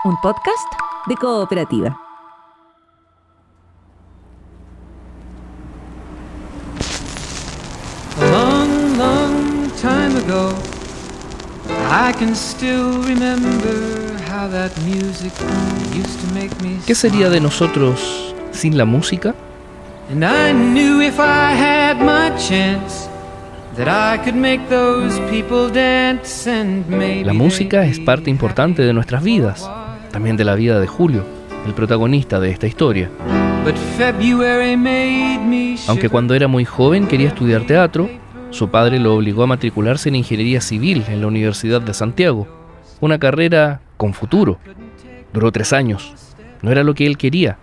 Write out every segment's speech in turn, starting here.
un podcast de Cooperativa. A long, long time ago, I can still remember how that music used to make me ¿Qué sería de nosotros sin la música? And I knew if I had my chance that I could make those people dance and maybe La música es parte importante de nuestras vidas, también de la vida de Julio, el protagonista de esta historia. But February made me Aunque cuando era muy joven quería estudiar teatro, su padre lo obligó a matricularse en Ingeniería Civil en la Universidad de Santiago, una carrera con futuro. Duró 3 años. No era lo que él quería,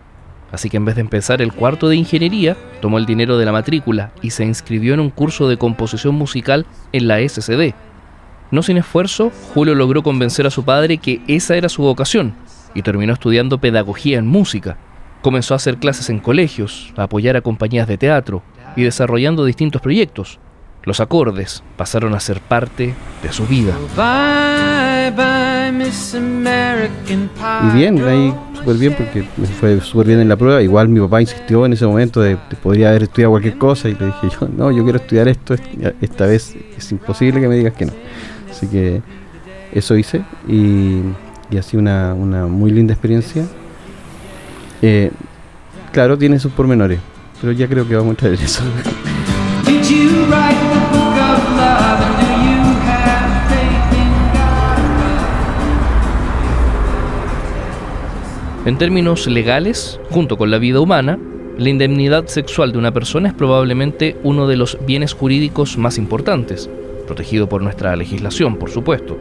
así que en vez de empezar el cuarto de ingeniería, tomó el dinero de la matrícula y se inscribió en un curso de composición musical en la SCD. No sin esfuerzo, Julio logró convencer a su padre que esa era su vocación y terminó estudiando pedagogía en música. Comenzó a hacer clases en colegios, a apoyar a compañías de teatro y desarrollando distintos proyectos. Los acordes pasaron a ser parte de su vida. Bye, bye, Miss American Pie. Y bien, ahí súper bien porque me fue súper bien en la prueba. Igual mi papá insistió en ese momento de podría haber estudiado cualquier cosa y le dije yo, no, yo quiero estudiar esto, esta vez es imposible que me digas que no. Así que eso hice y ha sido una muy linda experiencia. Claro, tiene sus pormenores, pero ya creo que vamos a entrar en eso. Did you write the book of love and do you have faith in God? En términos legales, junto con la vida humana, la indemnidad sexual de una persona es probablemente uno de los bienes jurídicos más importantes, protegido por nuestra legislación, por supuesto.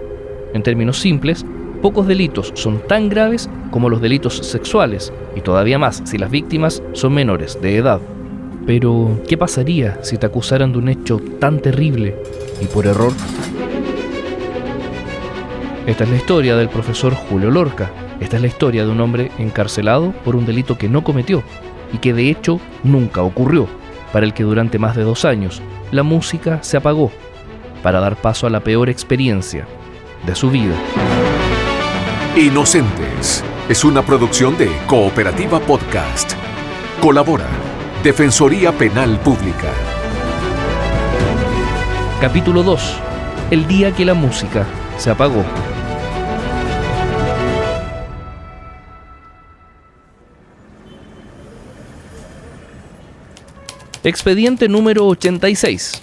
En términos simples, pocos delitos son tan graves como los delitos sexuales, y todavía más si las víctimas son menores de edad. Pero, ¿qué pasaría si te acusaran de un hecho tan terrible y por error? Esta es la historia del profesor Julio Lorca. Esta es la historia de un hombre encarcelado por un delito que no cometió y que de hecho nunca ocurrió, para el que durante más de 2 años la música se apagó para dar paso a la peor experiencia de su vida. Inocentes es una producción de Cooperativa Podcast. Colabora Defensoría Penal Pública. Capítulo 2. El día que la música se apagó. Expediente número 86.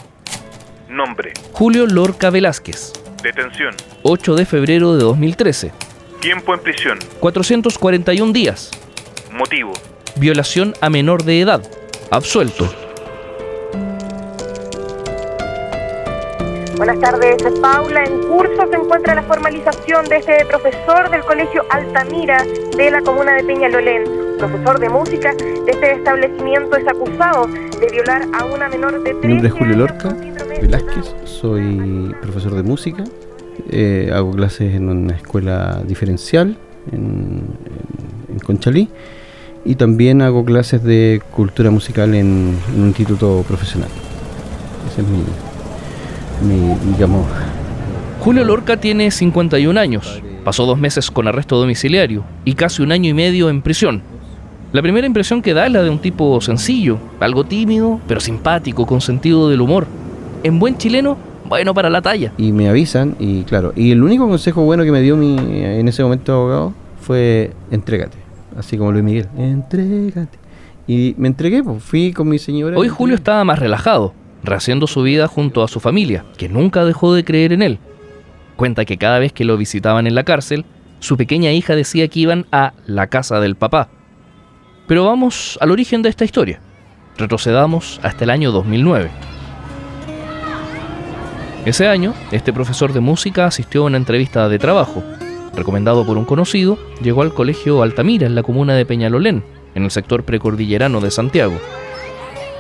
Nombre. Julio Lorca Velázquez. Detención. 8 de febrero de 2013. Tiempo en prisión. 441 días. Motivo. Violación a menor de edad. Absuelto. Buenas tardes, Paula. En curso se encuentra la formalización de este profesor del Colegio Altamira de la comuna de Peñalolén. Profesor de música de este establecimiento es acusado de violar a una menor de 13 años. Mi nombre es Julio Lorca con síndrome Velázquez, soy profesor de música. Hago clases en una escuela diferencial en Conchalí y también hago clases de cultura musical en un instituto profesional. Ese es digamos. Julio Lorca tiene 51 años. Pasó 2 meses con arresto domiciliario y casi 1 año y medio en prisión. La primera impresión que da es la de un tipo sencillo, algo tímido, pero simpático, con sentido del humor. En buen chileno, bueno para la talla. Y me avisan, y claro, y el único consejo bueno que me dio en ese momento abogado fue entrégate, así como Luis Miguel, entrégate. Y me entregué, pues, fui con mi señora. Hoy Julio estaba más relajado, rehaciendo su vida junto a su familia, que nunca dejó de creer en él. Cuenta que cada vez que lo visitaban en la cárcel, su pequeña hija decía que iban a la casa del papá. Pero vamos al origen de esta historia. Retrocedamos hasta el año 2009. Ese año, este profesor de música asistió a una entrevista de trabajo. Recomendado por un conocido, llegó al colegio Altamira en la comuna de Peñalolén, en el sector precordillerano de Santiago.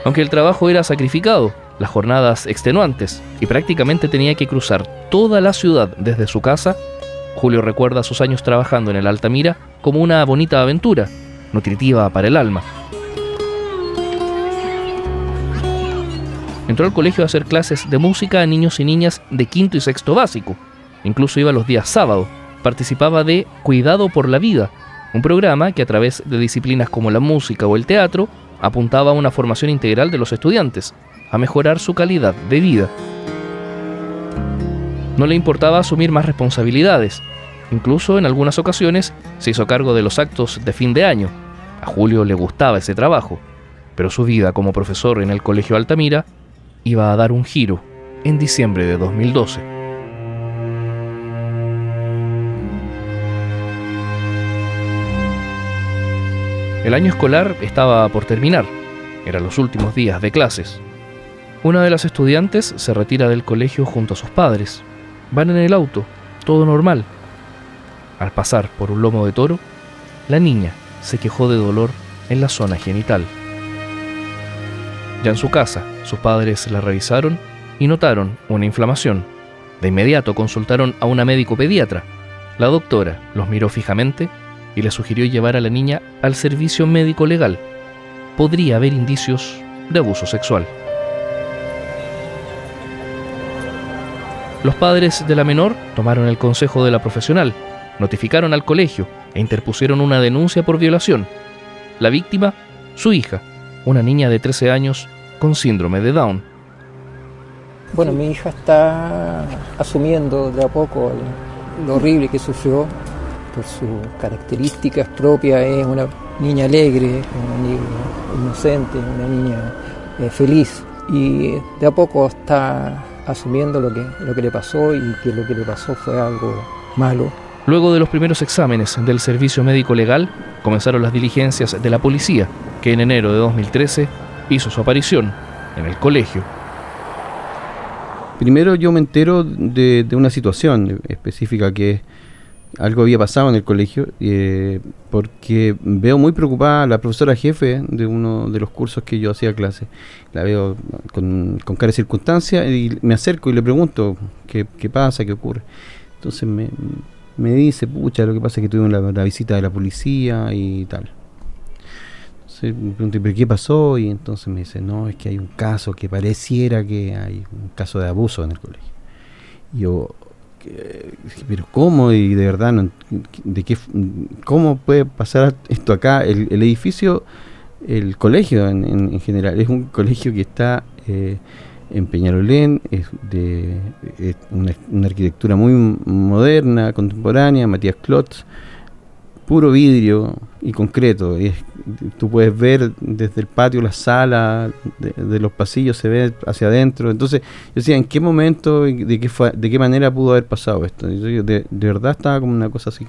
Aunque el trabajo era sacrificado, las jornadas extenuantes y prácticamente tenía que cruzar toda la ciudad desde su casa, Julio recuerda sus años trabajando en el Altamira como una bonita aventura, nutritiva para el alma. Entró al colegio a hacer clases de música a niños y niñas de 5º y 6º básico. Incluso iba los días sábados, participaba de Cuidado por la Vida, un programa que a través de disciplinas como la música o el teatro apuntaba a una formación integral de los estudiantes, a mejorar su calidad de vida. No le importaba asumir más responsabilidades. Incluso en algunas ocasiones se hizo cargo de los actos de fin de año. A Julio le gustaba ese trabajo, pero su vida como profesor en el Colegio Altamira iba a dar un giro en diciembre de 2012. El año escolar estaba por terminar. Eran los últimos días de clases. Una de las estudiantes se retira del colegio junto a sus padres. Van en el auto, todo normal. Al pasar por un lomo de toro, la niña se quejó de dolor en la zona genital. Ya en su casa, sus padres la revisaron y notaron una inflamación. De inmediato consultaron a una médico pediatra. La doctora los miró fijamente y le sugirió llevar a la niña al servicio médico legal. Podría haber indicios de abuso sexual. Los padres de la menor tomaron el consejo de la profesional, notificaron al colegio e interpusieron una denuncia por violación. La víctima, su hija, una niña de 13 años con síndrome de Down. Bueno, mi hija está asumiendo de a poco lo horrible que sufrió por sus características propias. Es una niña alegre, una niña inocente, una niña feliz, y de a poco está asumiendo lo que le pasó, y que lo que le pasó fue algo malo. Luego de los primeros exámenes del servicio médico legal, comenzaron las diligencias de la policía, que en enero de 2013 hizo su aparición en el colegio. Primero yo me entero de una situación específica, que algo había pasado en el colegio, porque veo muy preocupada a la profesora jefe de uno de los cursos que yo hacía clase. La veo con cara de circunstancia y me acerco y le pregunto qué pasa, qué ocurre. Entonces me dice, pucha, lo que pasa es que tuve la visita de la policía y tal. Entonces me pregunto, ¿pero qué pasó? Y entonces me dice, no, es que hay un caso que pareciera que hay un caso de abuso en el colegio. Y yo, ¿pero cómo? Y de verdad, ¿cómo puede pasar esto acá? El edificio, el colegio en general, es un colegio que está en Peñalolén, es de una arquitectura muy moderna, contemporánea, Matías Klotz, puro vidrio y concreto. Tú puedes ver desde el patio, la sala, de los pasillos se ve hacia adentro. Entonces yo decía, ¿en qué momento, de qué manera pudo haber pasado esto? Yo de verdad estaba como una cosa así.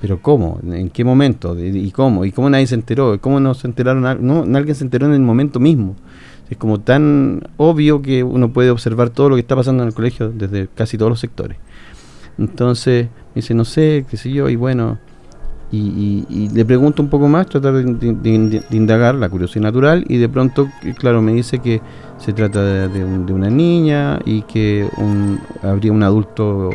¿Pero cómo? ¿En qué momento? ¿Y cómo? ¿Y cómo nadie se enteró? ¿Cómo no se enteraron? No, alguien se enteró en el momento mismo. Es como tan obvio que uno puede observar todo lo que está pasando en el colegio desde casi todos los sectores. Entonces me dice, no sé, qué sé yo, y bueno, y le pregunto un poco más, tratar de indagar la curiosidad natural, y de pronto, claro, me dice que se trata de una niña y que habría un adulto,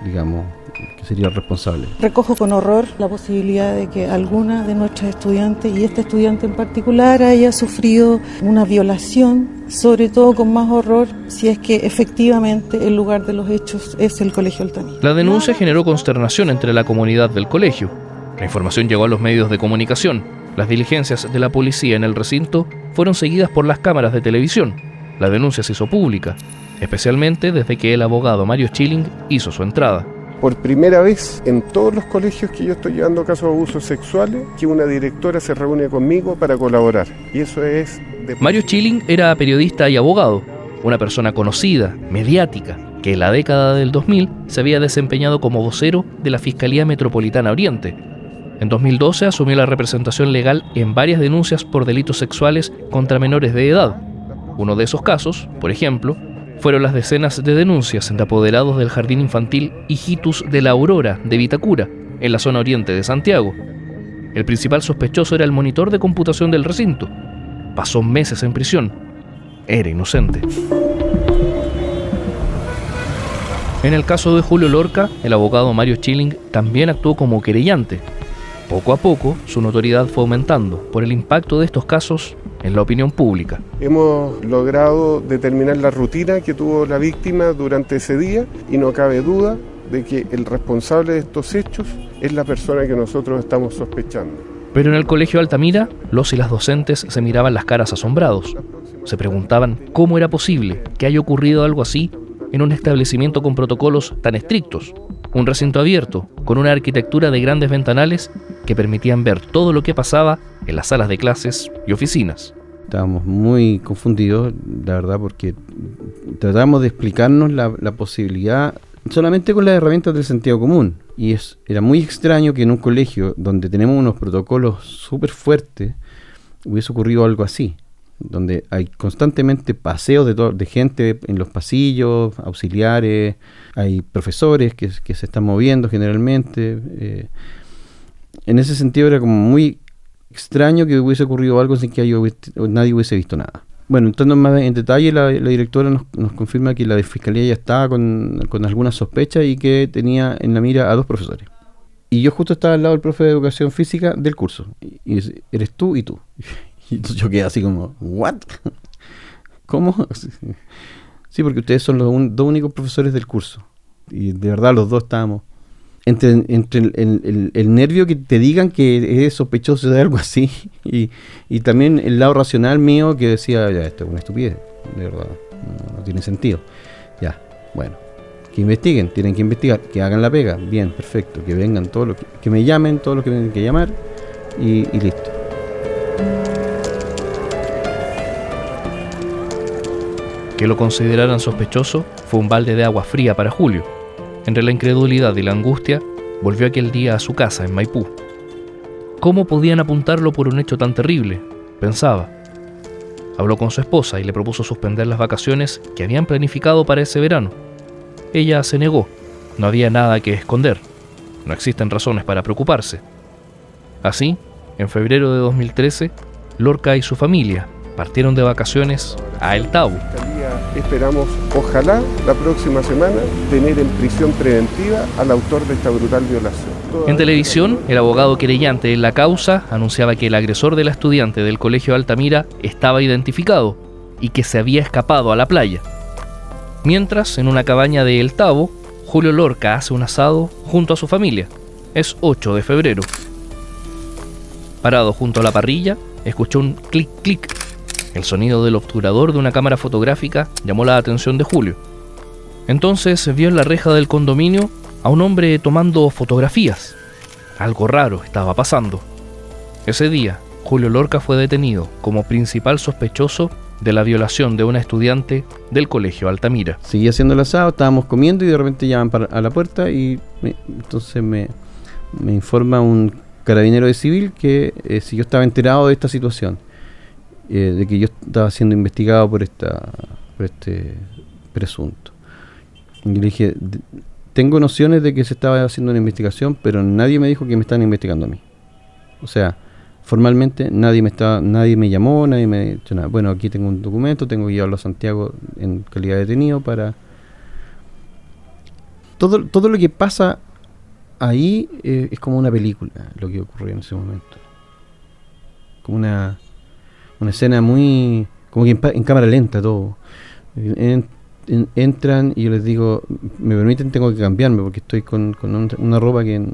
digamos, que sería el responsable. Recojo con horror la posibilidad de que alguna de nuestras estudiantes, y esta estudiante en particular, haya sufrido una violación, sobre todo con más horror si es que efectivamente el lugar de los hechos es el Colegio Altamira. La denuncia generó consternación entre la comunidad del colegio. La información llegó a los medios de comunicación. Las diligencias de la policía en el recinto fueron seguidas por las cámaras de televisión. La denuncia se hizo pública, especialmente desde que el abogado Mario Schilling hizo su entrada. Por primera vez en todos los colegios que yo estoy llevando casos de abusos sexuales, que una directora se reúne conmigo para colaborar. Y eso es... Mario Schilling era periodista y abogado, una persona conocida, mediática, que en la década del 2000 se había desempeñado como vocero de la Fiscalía Metropolitana Oriente. En 2012 asumió la representación legal en varias denuncias por delitos sexuales contra menores de edad. Uno de esos casos, por ejemplo, fueron las decenas de denuncias de apoderados del jardín infantil Hijitus de la Aurora de Vitacura, en la zona oriente de Santiago. El principal sospechoso era el monitor de computación del recinto. Pasó meses en prisión. Era inocente. En el caso de Julio Lorca, el abogado Mario Schilling también actuó como querellante. Poco a poco, su notoriedad fue aumentando por el impacto de estos casos en la opinión pública. Hemos logrado determinar la rutina que tuvo la víctima durante ese día, y no cabe duda de que el responsable de estos hechos es la persona que nosotros estamos sospechando. Pero en el colegio Altamira, los y las docentes se miraban las caras asombrados. Se preguntaban cómo era posible que haya ocurrido algo así en un establecimiento con protocolos tan estrictos. Un recinto abierto, con una arquitectura de grandes ventanales que permitían ver todo lo que pasaba en las salas de clases y oficinas. Estábamos muy confundidos, la verdad, porque tratamos de explicarnos la posibilidad solamente con las herramientas del sentido común. Y era muy extraño que en un colegio donde tenemos unos protocolos súper fuertes hubiese ocurrido algo así, donde hay constantemente paseos de gente en los pasillos, auxiliares, hay profesores que se están moviendo generalmente. En ese sentido era como muy extraño que hubiese ocurrido algo sin que nadie hubiese visto nada. Bueno, entrando más en detalle, la directora nos confirma que la de Fiscalía ya estaba con algunas sospechas y que tenía en la mira a 2 profesores. Y yo justo estaba al lado del profe de Educación Física del curso. Y dice, eres tú y tú. Y entonces yo quedé así como, ¿what? ¿Cómo? Sí, porque ustedes son los 2 únicos profesores del curso. Y de verdad los 2 estábamos... Entre el nervio que te digan que es sospechoso de algo así y también el lado racional mío que decía, ya, esto es una estupidez, de verdad, no tiene sentido. Ya, bueno, que investiguen, tienen que investigar, que hagan la pega, bien, perfecto, que vengan todos los que me llamen, todos los que me tienen que llamar y listo. Que lo consideraran sospechoso fue un balde de agua fría para Julio. Entre la incredulidad y la angustia, volvió aquel día a su casa en Maipú. ¿Cómo podían apuntarlo por un hecho tan terrible?, pensaba. Habló con su esposa y le propuso suspender las vacaciones que habían planificado para ese verano. Ella se negó. No había nada que esconder. No existen razones para preocuparse. Así, en febrero de 2013, Lorca y su familia partieron de vacaciones a El Tabo. Esperamos, ojalá, la próxima semana tener en prisión preventiva al autor de esta brutal violación. En televisión, el abogado querellante en la causa anunciaba que el agresor de la estudiante del colegio Altamira estaba identificado y que se había escapado a la playa. Mientras, en una cabaña de El Tabo, Julio Lorca hace un asado junto a su familia. Es 8 de febrero. Parado junto a la parrilla, escuchó un clic-clic. El sonido del obturador de una cámara fotográfica llamó la atención de Julio. Entonces vio en la reja del condominio a un hombre tomando fotografías. Algo raro estaba pasando. Ese día, Julio Lorca fue detenido como principal sospechoso de la violación de una estudiante del colegio Altamira. Seguí haciendo el asado, estábamos comiendo y de repente llaman a la puerta y entonces me informa un carabinero de civil que si yo estaba enterado de esta situación. De que yo estaba siendo investigado por este presunto. Y le dije, tengo nociones de que se estaba haciendo una investigación, pero nadie me dijo que me estaban investigando a mí. O sea, formalmente nadie me llamó, nadie me ha dicho nada. Bueno, aquí tengo un documento, tengo que llevarlo a Santiago en calidad de detenido para... Todo lo que pasa ahí es como una película, lo que ocurrió en ese momento. Como una escena muy... como que en cámara lenta todo. Entran y yo les digo, me permiten, tengo que cambiarme porque estoy con una ropa que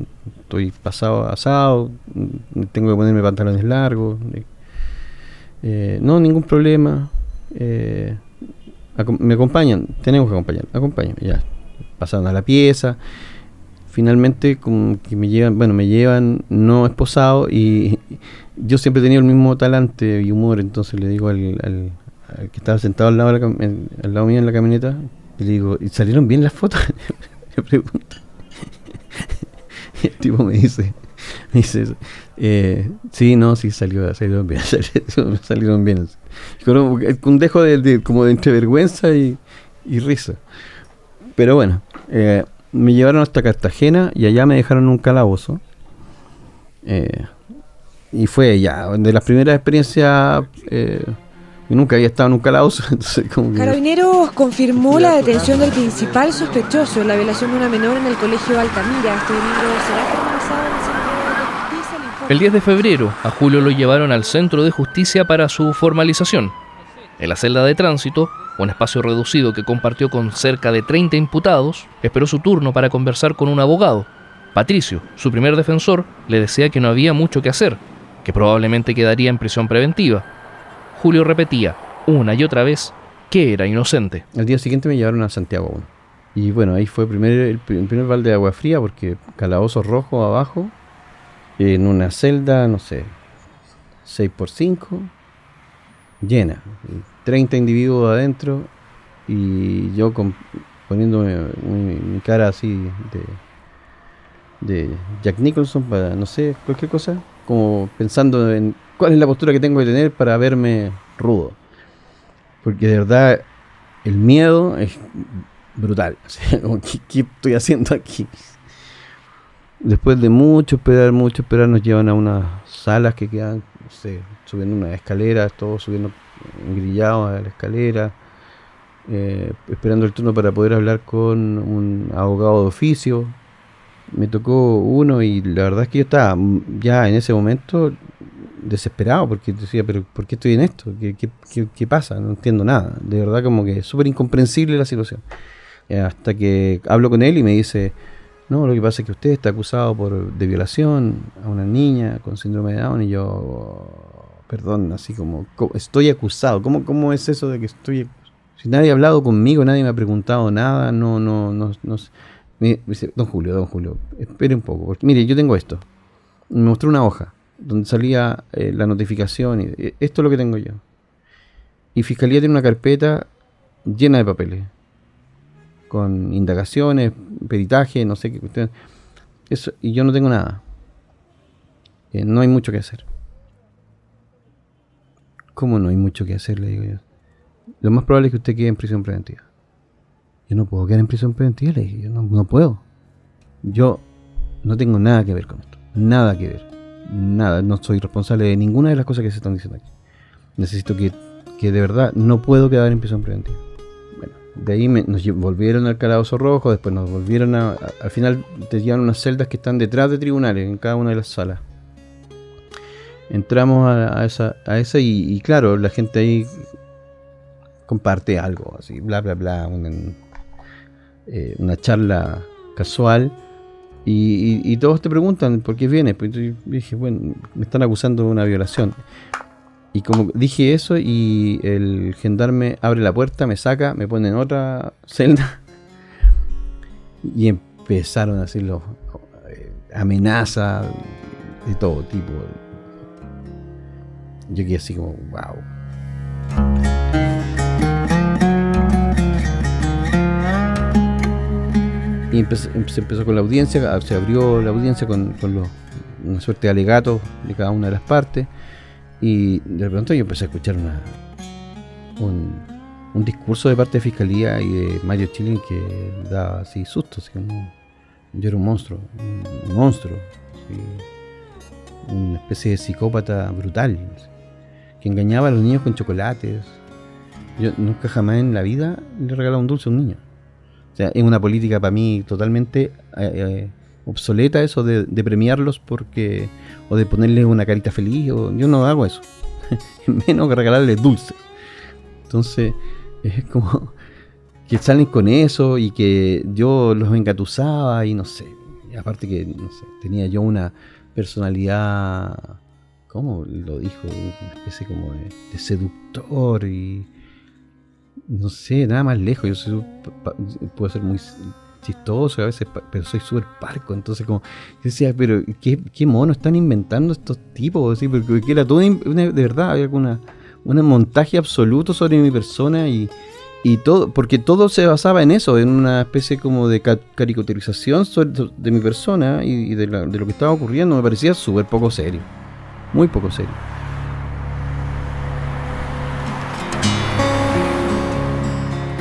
estoy asado, tengo que ponerme pantalones largos. No, ningún problema. Me acompañan, tenemos que acompáñenme, ya. Pasaron a la pieza. Finalmente como que me llevan no esposado y yo siempre he tenido el mismo talante y humor, entonces le digo al que estaba sentado al lado mío en la camioneta, le digo, ¿y salieron bien las fotos? Le pregunto. Y el tipo me dice sí, salieron bien, salieron bien. Con un dejo como de entre vergüenza y risa. Pero bueno, me llevaron hasta Cartagena y allá me dejaron en un calabozo. Y fue ya de las primeras experiencias. Yo nunca había estado en un calabozo. Entonces como que... Carabineros confirmó la detención del principal sospechoso en la violación de una menor en el colegio Altamira. Este domingo será formalizado en el Centro de Justicia. El 10 de febrero a Julio lo llevaron al Centro de Justicia para su formalización. En la celda de tránsito, un espacio reducido que compartió con cerca de 30 imputados, esperó su turno para conversar con un abogado. Patricio, su primer defensor, le decía que no había mucho que hacer, que probablemente quedaría en prisión preventiva. Julio repetía, una y otra vez, que era inocente. Al día siguiente me llevaron a Santiago 1. Y bueno, ahí fue el primer balde de agua fría, porque calabozos rojos abajo, en una celda, no sé, 6x5, llena, 30 individuos adentro, y yo poniéndome mi cara así de Jack Nicholson para, no sé, cualquier cosa, como pensando en cuál es la postura que tengo que tener para verme rudo, porque de verdad el miedo es brutal. O sea, ¿qué estoy haciendo aquí? Después de mucho esperar, nos llevan a unas salas que quedan, no sé, subiendo unas escaleras, todos subiendo engrillados a la escalera, esperando el turno para poder hablar con un abogado de oficio. Me tocó uno y la verdad es que yo estaba ya en ese momento desesperado, porque decía, pero ¿por qué estoy en esto? ¿Qué pasa? No entiendo nada. De verdad, como que es súper incomprensible la situación. Hasta que hablo con él y me dice, no, lo que pasa es que usted está acusado de violación a una niña con síndrome de Down. Y yo, perdón, así como estoy acusado. ¿Cómo es eso de que estoy? Si nadie ha hablado conmigo, nadie me ha preguntado nada, no. Me dice, don Julio, espere un poco, porque mire, yo tengo esto. Me mostró una hoja donde salía la notificación y esto es lo que tengo yo. Y Fiscalía tiene una carpeta llena de papeles, con indagaciones, peritaje, no sé qué. Eso, y yo no tengo nada. No hay mucho que hacer. ¿Cómo no hay mucho que hacer? Le digo yo. Lo más probable es que usted quede en prisión preventiva. Yo no puedo quedar en prisión preventiva, le dije. Yo no puedo. Yo no tengo nada que ver con esto. Nada que ver. Nada. No soy responsable de ninguna de las cosas que se están diciendo aquí. Necesito que de verdad no puedo quedar en prisión preventiva. Bueno, de ahí nos volvieron al calabozo rojo, después nos volvieron al final te llevan unas celdas que están detrás de tribunales en cada una de las salas. Entramos a esa y claro, la gente ahí comparte algo así, bla bla bla, una charla casual y todos te preguntan por qué vienes. Pues yo dije, bueno, me están acusando de una violación. Y como dije eso, y el gendarme abre la puerta, me saca, me pone en otra celda y empezaron a hacer los amenazas de todo tipo. Yo quedé así como, wow. Y se empezó con la audiencia, se abrió la audiencia con una suerte de alegatos de cada una de las partes. Y de pronto yo empecé a escuchar un discurso de parte de Fiscalía y de Mario Chilin que daba así susto, así como yo era un monstruo, así, una especie de psicópata brutal, así, que engañaba a los niños con chocolates. Yo nunca jamás en la vida le he regalado un dulce a un niño. O sea, es una política para mí totalmente obsoleta eso de premiarlos porque o de ponerles una carita feliz. Yo no hago eso. Menos que regalarles dulces. Entonces es como que salen con eso y que yo los engatusaba y no sé. Y aparte que no sé, tenía yo una personalidad, ¿cómo lo dijo? Una especie como de seductor y no sé, nada más lejos. Yo puedo ser muy chistoso a veces, pero soy súper parco. Entonces como decía, pero ¿qué mono están inventando estos tipos? ¿Sí? Porque era todo de verdad, había un montaje absoluto sobre mi persona y todo, porque todo se basaba en eso, en una especie como de caricaturización de mi persona y de lo que estaba ocurriendo. Me parecía súper poco serio, muy poco serio.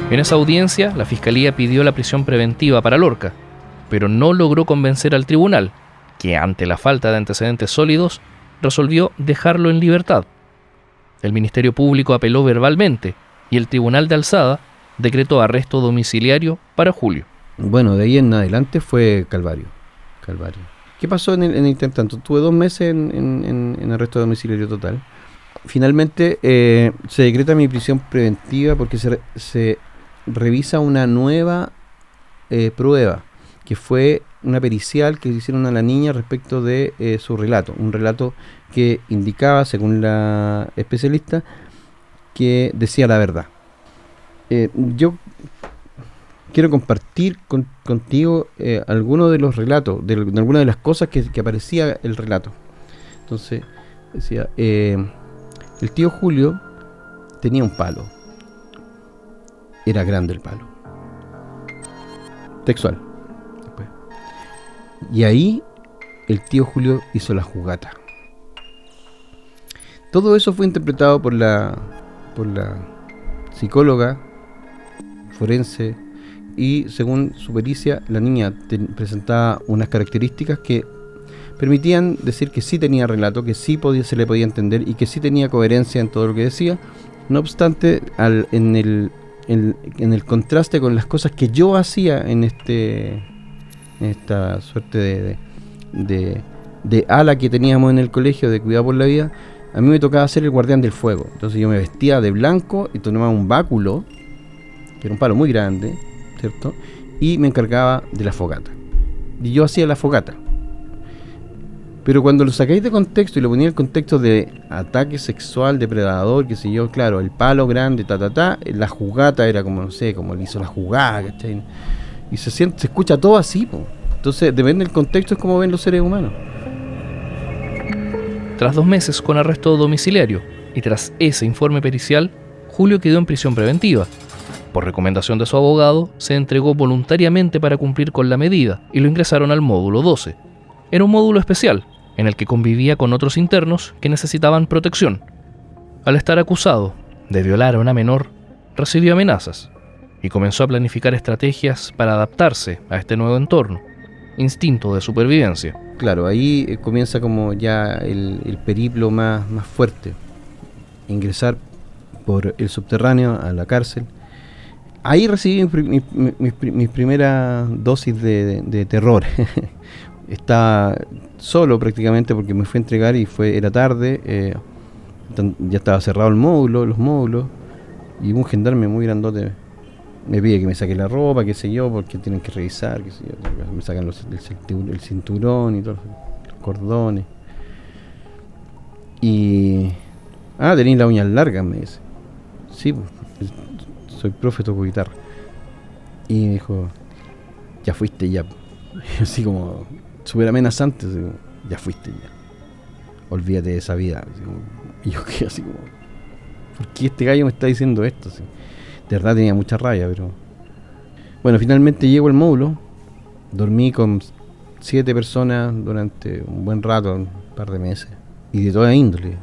En esa audiencia, la Fiscalía pidió la prisión preventiva para Lorca, pero no logró convencer al tribunal, que ante la falta de antecedentes sólidos, resolvió dejarlo en libertad. El Ministerio Público apeló verbalmente y el Tribunal de Alzada decretó arresto domiciliario para Julio. Bueno, de ahí en adelante fue calvario. ¿Qué pasó en el intertanto? Tuve 2 meses en arresto domiciliario total, finalmente se decreta mi prisión preventiva porque se revisa una nueva prueba, que fue una pericial que hicieron a la niña respecto de su relato. Un relato que indicaba, según la especialista, que decía la verdad. Yo quiero compartir contigo algunos de los relatos, de algunas de las cosas que aparecía el relato. Entonces, decía, el tío Julio tenía un palo. Era grande el palo. Textual. Después. Y ahí el tío Julio hizo la jugata. Todo eso fue interpretado por la psicóloga forense, y según su pericia, la niña presentaba unas características que permitían decir que sí tenía relato, que sí se le podía entender y que sí tenía coherencia en todo lo que decía. No obstante, en el contraste con las cosas que yo hacía en esta suerte de ala que teníamos en el colegio de cuidado por la vida, a mí me tocaba ser el guardián del fuego. Entonces yo me vestía de blanco y tomaba un báculo, que era un palo muy grande, ¿cierto? Y me encargaba de la fogata. Y yo hacía la fogata. Pero cuando lo sacáis de contexto y lo ponía en el contexto de ataque sexual, depredador, qué sé yo, claro, el palo grande, la jugata era como, no sé, como le hizo la jugada, ¿cachai? Y se escucha todo así, po. Entonces, depende del contexto, es como ven los seres humanos. Tras 2 meses con arresto domiciliario y tras ese informe pericial, Julio quedó en prisión preventiva. Por recomendación de su abogado, se entregó voluntariamente para cumplir con la medida y lo ingresaron al módulo 12. Era un módulo especial, en el que convivía con otros internos que necesitaban protección. Al estar acusado de violar a una menor, recibió amenazas y comenzó a planificar estrategias para adaptarse a este nuevo entorno. Instinto de supervivencia. Claro, ahí comienza como ya el periplo más fuerte. Ingresar por el subterráneo a la cárcel. Ahí recibí mis primeras dosis de terror. Estaba solo prácticamente porque me fui a entregar y era tarde. Ya estaba cerrado los módulos, y un gendarme muy grandote me pide que me saque la ropa, qué sé yo, porque tienen que revisar, qué sé yo. Me sacan el cinturón y todos los cordones. Y... tenéis las uñas largas, me dice. Sí, pues, soy profe, toco guitarra. Y me dijo, ya fuiste ya. Así como, súper amenazante, así como, ya fuiste ya. Olvídate de esa vida. Y yo quedé así como, ¿por qué este gallo me está diciendo esto? Así. De verdad tenía mucha rabia, pero... Bueno, finalmente llego al módulo. Dormí con 7 personas durante un buen rato, un par de meses. Y de toda índole.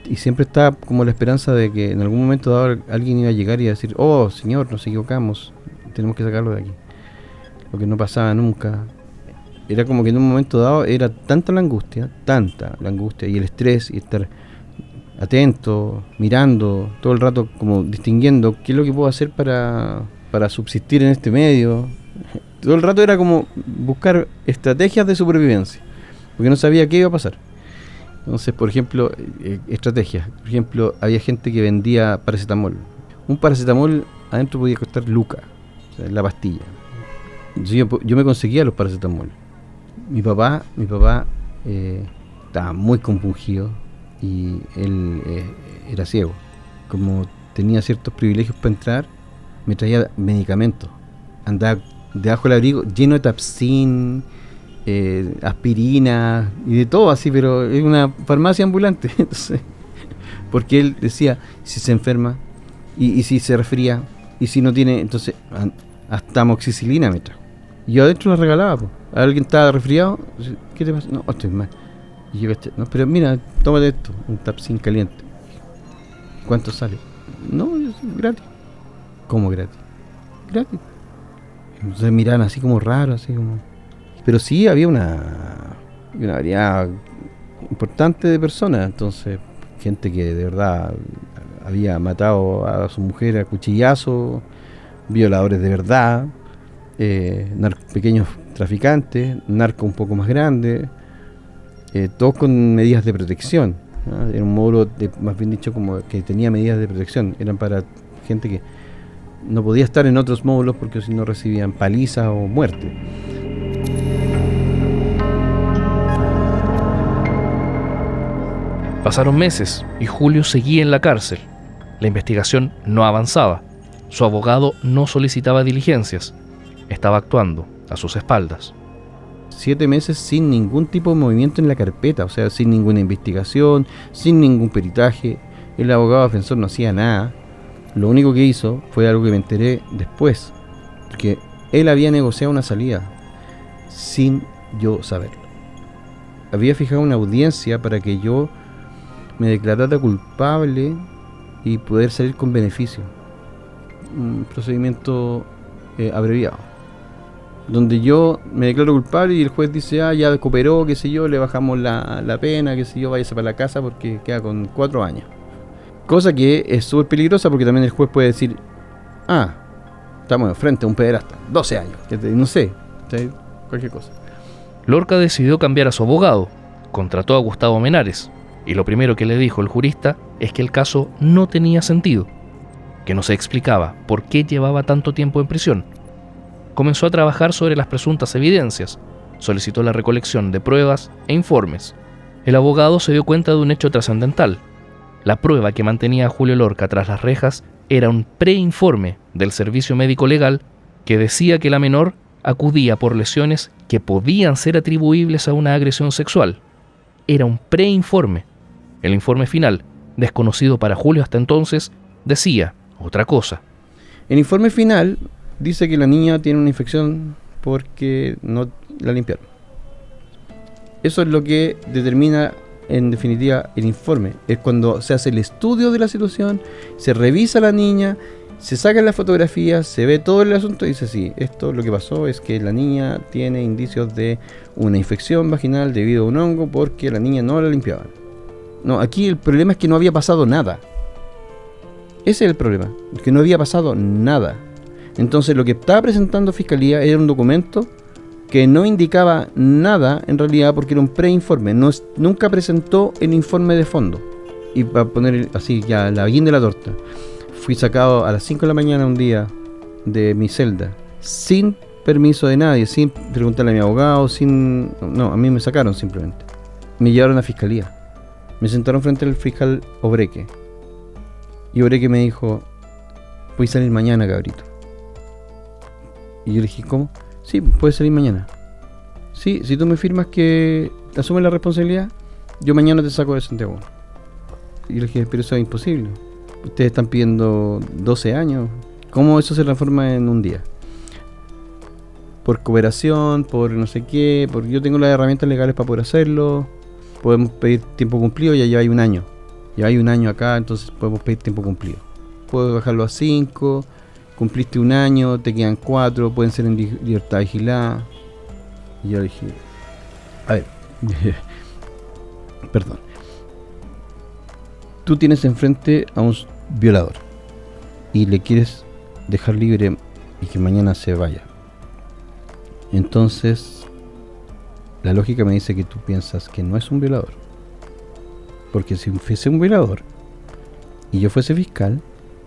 Y siempre estaba como la esperanza de que en algún momento dado alguien iba a llegar y a decir, oh, señor, nos equivocamos, tenemos que sacarlo de aquí. Lo que no pasaba nunca. Era como que en un momento dado era tanta la angustia y el estrés y estar atento, mirando, todo el rato como distinguiendo qué es lo que puedo hacer para subsistir en este medio. Todo el rato era como buscar estrategias de supervivencia, porque no sabía qué iba a pasar. Entonces, por ejemplo, estrategias. Por ejemplo, había gente que vendía paracetamol. Un paracetamol adentro podía costar lucas, o sea, la pastilla. Entonces yo me conseguía los paracetamol. Mi papá estaba muy compungido y él era ciego. Como tenía ciertos privilegios para entrar, me traía medicamentos. Andaba debajo del abrigo lleno de Tapsin, aspirina y de todo así, pero es una farmacia ambulante. Entonces, porque él decía, si se enferma y si se resfría y si no tiene, entonces hasta amoxicilina me trajo. Y yo adentro la regalaba, pues. Alguien estaba resfriado, ¿qué te pasa? No, estoy mal. Y yo, no, pero mira, tómate esto, un Tapsin caliente. ¿Cuánto sale? No, es gratis. ¿Cómo gratis? Gratis. Entonces miraban así como raro, así como... Pero sí había una variedad importante de personas. Entonces, gente que de verdad había matado a su mujer a cuchillazo, violadores de verdad, pequeños traficantes, narcos un poco más grandes, todos con medidas de protección. ¿no? Era un módulo, más bien dicho, como que tenía medidas de protección. Eran para gente que no podía estar en otros módulos porque si no recibían paliza o muerte. Pasaron meses y Julio seguía en la cárcel. La investigación no avanzaba. Su abogado no solicitaba diligencias. Estaba actuando a sus espaldas. 7 meses sin ningún tipo de movimiento en la carpeta, o sea, sin ninguna investigación, sin ningún peritaje. El abogado defensor no hacía nada. Lo único que hizo fue algo que me enteré después, porque él había negociado una salida sin yo saberlo. Había fijado una audiencia para que yo me declarara culpable y poder salir con beneficio. Un procedimiento abreviado, donde yo me declaro culpable y el juez dice, ya cooperó, qué sé yo, le bajamos la pena, qué sé yo, váyase para la casa porque queda con 4 años. Cosa que es súper peligrosa porque también el juez puede decir, estamos frente a un pederasta, 12 años, no sé, cualquier cosa. Lorca decidió cambiar a su abogado, contrató a Gustavo Menares, y lo primero que le dijo el jurista es que el caso no tenía sentido, que no se explicaba por qué llevaba tanto tiempo en prisión. Comenzó a trabajar sobre las presuntas evidencias, solicitó la recolección de pruebas e informes. El abogado se dio cuenta de un hecho trascendental. La prueba que mantenía a Julio Lorca tras las rejas era un preinforme del Servicio Médico Legal que decía que la menor acudía por lesiones que podían ser atribuibles a una agresión sexual. Era un preinforme. El informe final, desconocido para Julio hasta entonces, decía otra cosa. El informe final dice que la niña tiene una infección porque no la limpiaron. Eso es lo que determina en definitiva el informe. Es cuando se hace el estudio de la situación, se revisa a la niña, se sacan las fotografías, se ve todo el asunto y dice sí, esto lo que pasó es que la niña tiene indicios de una infección vaginal debido a un hongo porque la niña no la limpiaban. No, aquí el problema es que no había pasado nada. Ese es el problema, que no había pasado nada. Entonces lo que estaba presentando Fiscalía era un documento que no indicaba nada en realidad porque era un preinforme. Nunca presentó el informe de fondo. Y para poner así ya la guinda de la torta, fui sacado a las 5 de la mañana un día de mi celda, sin permiso de nadie, sin preguntarle a mi abogado, a mí me sacaron simplemente. Me llevaron a Fiscalía. Me sentaron frente al fiscal Obreque. Y Obreque me dijo, voy a salir mañana, cabrito. Y yo le dije, ¿cómo? Sí, puedes salir mañana. Sí, si tú me firmas que asumes la responsabilidad, yo mañana te saco de Santiago. Y le dije, pero eso es imposible. Ustedes están pidiendo 12 años. ¿Cómo eso se transforma en un día? Por cooperación, por no sé qué, porque yo tengo las herramientas legales para poder hacerlo. Podemos pedir tiempo cumplido, ya lleva un año. Ya hay un año acá, entonces podemos pedir tiempo cumplido. Puedo bajarlo a 5, cumpliste un año, te quedan 4, pueden ser en libertad vigilada. Y yo dije, a ver, perdón. Tú tienes enfrente a un violador y le quieres dejar libre y que mañana se vaya. Entonces, la lógica me dice que tú piensas que no es un violador. Porque si fuese un violador y yo fuese fiscal,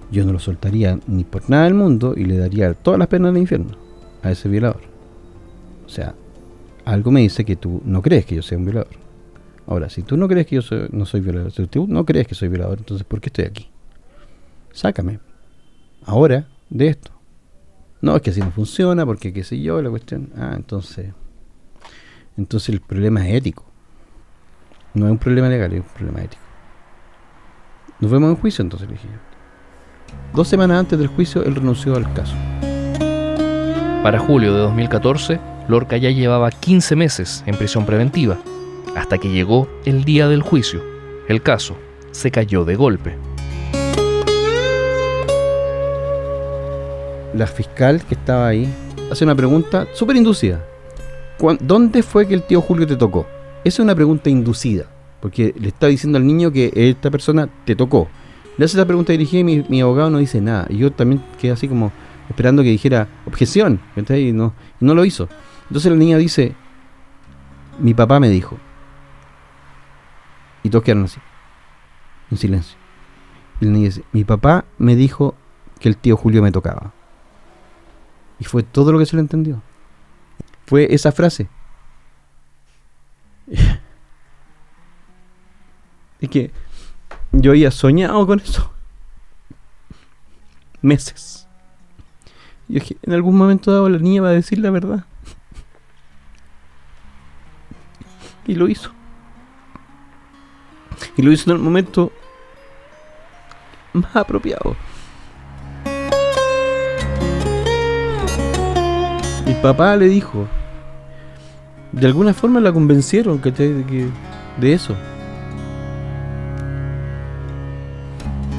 yo no lo soltaría ni por nada del mundo y le daría todas las penas del infierno a ese violador. O sea, algo me dice que tú no crees que yo sea un violador. Ahora, si tú no crees que yo no soy violador, si tú no crees que soy violador, entonces ¿por qué estoy aquí? Sácame ahora de esto. No, es que así no funciona, porque qué sé yo, la cuestión. Entonces el problema es ético. No es un problema legal, es un problema ético. Nos vemos en juicio, entonces le dije yo. 2 semanas antes del juicio, él renunció al caso. Para julio de 2014, Lorca ya llevaba 15 meses en prisión preventiva, hasta que llegó el día del juicio. El caso se cayó de golpe. La fiscal que estaba ahí hace una pregunta súper inducida. ¿Dónde fue que el tío Julio te tocó? Esa es una pregunta inducida, porque le está diciendo al niño que esta persona te tocó. Le hace esa pregunta dirigida y mi abogado no dice nada. Y yo también quedé así como esperando que dijera objeción, y no lo hizo. Entonces la niña dice, mi papá me dijo. Y todos quedaron así. Un silencio. Y la niña dice, mi papá me dijo que el tío Julio me tocaba. Y fue todo lo que se le entendió. Fue esa frase. Es que yo había soñado con eso. Meses. Y dije, en algún momento dado la niña va a decir la verdad. Y lo hizo. Y lo hizo en el momento más apropiado. Mi papá le dijo. De alguna forma la convencieron, ¿cachai? De eso.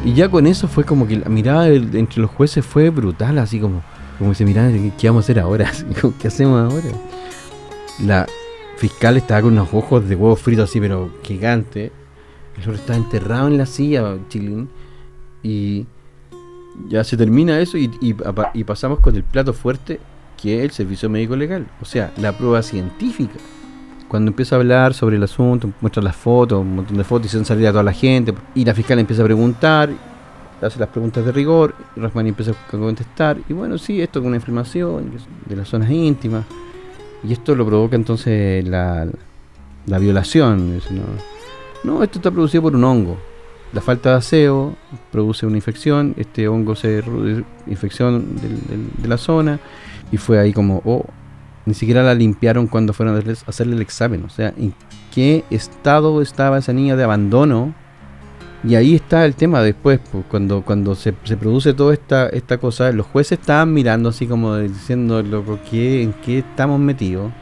Y ya con eso fue como que la mirada entre los jueces fue brutal, así como se miraban, ¿qué vamos a hacer ahora? ¿Qué hacemos ahora? La fiscal estaba con unos ojos de huevo frito así, pero gigante. El otro estaba enterrado en la silla, chilín. Y ya se termina eso y pasamos con el plato fuerte, que es el servicio médico legal. O sea, la prueba científica. Cuando empieza a hablar sobre el asunto, muestra las fotos, un montón de fotos, y se hacen salir a toda la gente. Y la fiscal empieza a preguntar, hace las preguntas de rigor, y Rosmani empieza a contestar. Y bueno, sí, esto es una inflamación de las zonas íntimas. Y esto lo provoca entonces la violación. Dice, no, esto está producido por un hongo. La falta de aseo produce una infección. Este hongo se infección de la zona. Y fue ahí como, ni siquiera la limpiaron cuando fueron a hacerle el examen. O sea, ¿en qué estado estaba esa niña de abandono? Y ahí está el tema después, pues, cuando se produce toda esta cosa, los jueces estaban mirando así como diciendo, loco, ¿en qué estamos metidos?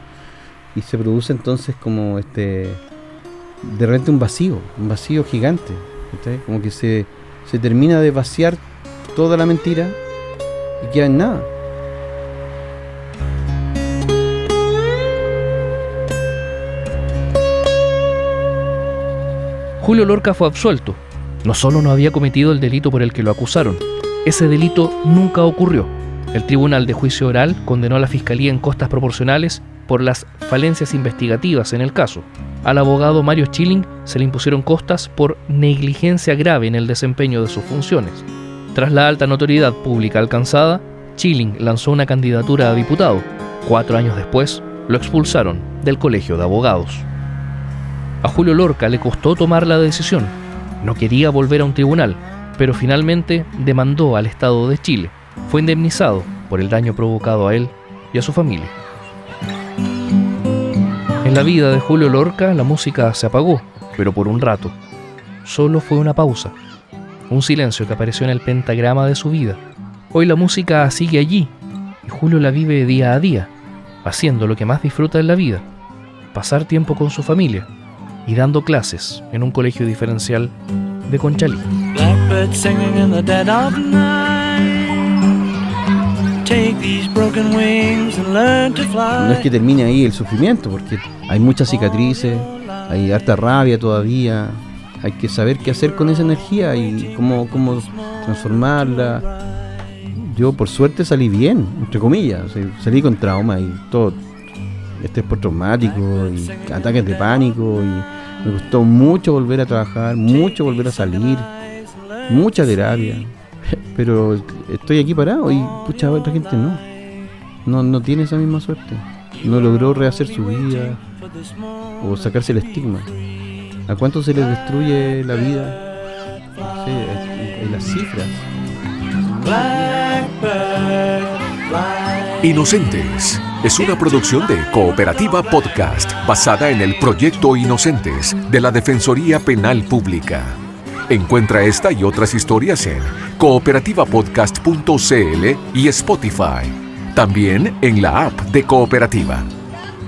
Y se produce entonces como de repente un vacío gigante, ¿sí? Como que se termina de vaciar toda la mentira y queda en nada. Julio Lorca fue absuelto. No solo no había cometido el delito por el que lo acusaron, ese delito nunca ocurrió. El Tribunal de Juicio Oral condenó a la Fiscalía en costas proporcionales por las falencias investigativas en el caso. Al abogado Mario Chilling se le impusieron costas por negligencia grave en el desempeño de sus funciones. Tras la alta notoriedad pública alcanzada, Chilling lanzó una candidatura a diputado. 4 años después, lo expulsaron del Colegio de Abogados. A Julio Lorca le costó tomar la decisión. No quería volver a un tribunal, pero finalmente demandó al Estado de Chile. Fue indemnizado por el daño provocado a él y a su familia. En la vida de Julio Lorca la música se apagó, pero por un rato. Solo fue una pausa, un silencio que apareció en el pentagrama de su vida. Hoy la música sigue allí y Julio la vive día a día, haciendo lo que más disfruta en la vida, pasar tiempo con su familia y dando clases en un colegio diferencial de Conchalí. No es que termine ahí el sufrimiento, porque hay muchas cicatrices, hay harta rabia todavía, hay que saber qué hacer con esa energía y cómo transformarla. Yo por suerte salí bien, entre comillas, o sea, salí con trauma y todo, estrés postraumático y ataques de pánico, y me costó mucho volver a trabajar, mucho volver a salir, mucha terapia, pero estoy aquí parado y pucha, otra gente no tiene esa misma suerte, no logró rehacer su vida o sacarse el estigma. ¿A cuánto se les destruye la vida? No sé, en las cifras. Inocentes es una producción de Cooperativa Podcast basada en el proyecto Inocentes de la Defensoría Penal Pública. Encuentra esta y otras historias en cooperativapodcast.cl y Spotify. También en la app de Cooperativa.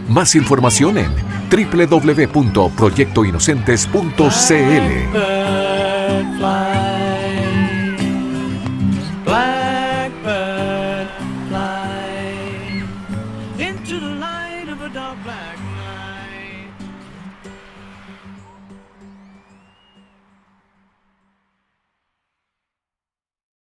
Más información en www.proyectoinocentes.cl. Into the light of a dark black